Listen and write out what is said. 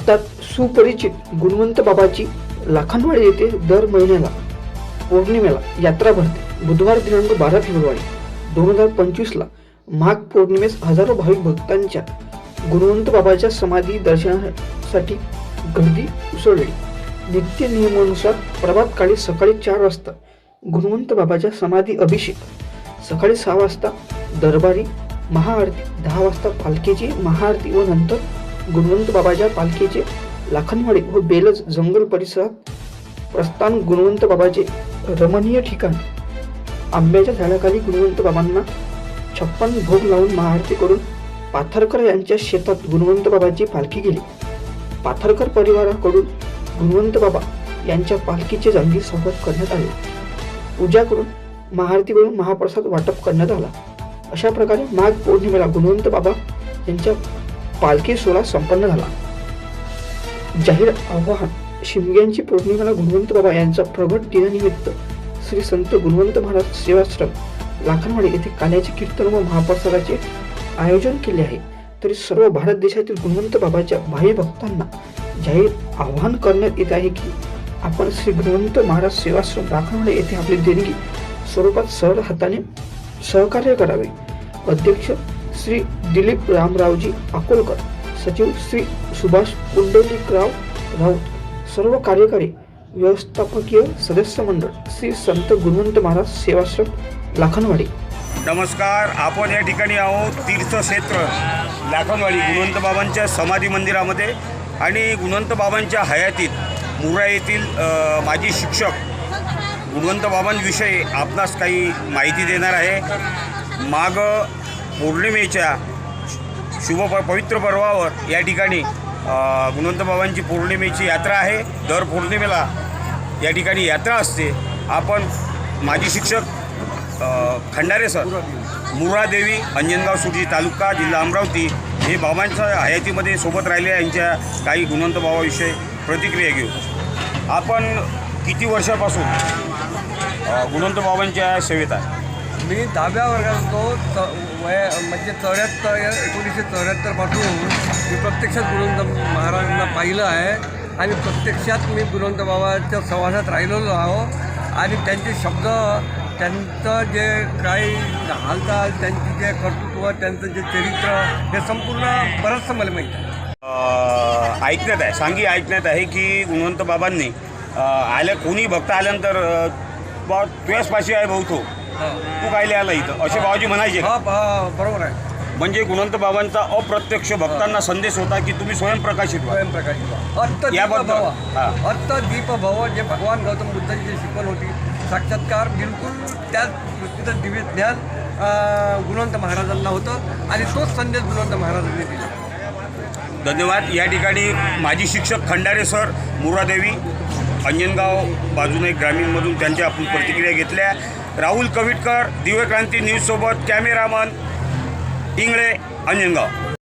भारतात सुपरिचित गुणवंत बाबाची लाखनवाडी येथे दर महिन्याला पौर्णिमेला यात्रा भरते। बुधवार दिनांक 12 फेब्रुवारी 2025ला माघ पौर्णिमेस हजारो भाविक भक्तांच्या गुणवंत बाबाच्या समाधी दर्शनासाठी गर्दी उसळली। नित्य नियमानुसार प्रभात काळी सकाळी 4 वाजता गुणवंत बाबाच्या समाधी अभिषेक, सकाळी 6 वाजता दरबारी महाआरती, 10 वाजता पालखीची महाआरती व नंतर गुणवंत बाबाच्या पालखीचे लाखनवाडी व बेलज जंगल परिसरात प्रस्थान। गुणवंत बाबाचे रमणीय ठिकाण आंब्याच्या झाडाखाली गुणवंत बाबांना 56 भोग लावून महाआरती करून पाथरकर यांच्या शेतात गुणवंत बाबाची पालखी गेली। पाथरकर परिवाराकडून गुणवंत बाबा यांच्या पालखीचे जंगी स्वागत करण्यात आले। पूजा करून महाआरती करून महाप्रसाद वाटप करण्यात आला। अशा प्रकारे माघ पौर्णिमेला गुणवंत बाबा यांच्या पालखी सोहळा संपन्न झाला। जाहीर आवाहन: शिमग्यांची पौर्णिमेला गुणवंत बाबा यांचा प्रगट दिनानिमित्त श्री संत गुणवंत महाराज सेवाश्रम लाखनवाडी येथे काल्याचे कीर्तन व महाप्रसादाचे आयोजन केले आहे। तरी सर्व भारत देशातील गुणवंत बाबाच्या भावी भक्तांना जाहीर आवाहन करण्यात येत आहे की आपण श्री गुणवंत महाराज सेवाश्रम लाखनवाडी येथे आपली देणगी स्वरूपात सरळ हाताने सहकार्य करावे। अध्यक्ष श्री दिलीप रामरावजी अकोलकर, सचिव श्री सुभाष पुंडलिकराव राऊत, सर्व कार्यकारी व्यवस्थापकीय सदस्य मंडळ श्री संत गुणवंत महाराज सेवाश्रम लाखनवाडी। नमस्कार, आपण या ठिकाणी आहोत तीर्थक्षेत्र लाखनवाडी गुणवंत बाबांच्या समाधी मंदिरामध्ये आणि गुणवंत बाबांच्या हयातीत मुरा येथील माजी शिक्षक गुणवंत बाबांविषयी आपणास काही माहिती देणार आहे। माघ पौर्णिमेच्या पवित्र पर्वावर या ठिकाणी गुणवंत बाबांची पौर्णिमेची यात्रा आहे। दर पौर्णिमेला या ठिकाणी यात्रा असते। आपण माजी शिक्षक खंडारे सर, मुरादेवी, अंजनगाव सुर्जी तालुका, जिल्हा अमरावती हे बाबांच्या हयातीमध्ये सोबत राहिले यांच्या काही गुणवंत बाबाविषयी प्रतिक्रिया घेऊ। आपण किती वर्षापासून गुणवंत बाबांच्या सेवेत आहे? मी 10व्या वर्गात होतो। म्हणजे 1974 पासून मी प्रत्यक्षात गुणवंत महाराजांना पाहिलं आहे आणि प्रत्यक्षात मी गुणवंत बाबाच्या सहवासात राहिलेलो आहो आणि त्यांचे शब्द, त्यांचं जे काही हालचाल, त्यांची जे कर्तृत्व, त्यांचं जे चरित्र हे संपूर्ण बरंचसं मला माहीत आहे। ऐकण्यात आहे, सांगी ऐकण्यात आहे की गुणवंत बाबांनी कोणी भक्त आल्यानंतर बा तुझ्याच पाशी आहे भाऊ, तू कायले आला इथं, असे बाबाजी म्हणायचे। बरोबर आहे। म्हणजे गुणवंत बाबांचा अप्रत्यक्ष भक्तांना संदेश होता की तुम्ही स्वयंप्रकाशित व्हा। अर्थ दीप भव, जे भगवान गौतम बुद्धांची जी शिकवण होती, साक्षात्कार बिलकुल त्याच दृष्टीचं दिव्य ज्ञान गुणवंत महाराजांना होतं आणि तोच संदेश गुणवंत महाराजांनी दिला। धन्यवाद। या ठिकाणी माजी शिक्षक खंडारे सर, मुरादेवी, अंजनगाव बाजूने ग्रामीणमधून त्यांच्या आपण प्रतिक्रिया घेतल्या। राहुल कविटकर, दिव्य क्रांती न्यूजसोबत कॅमेरामन इंगळे, अंजनगाव।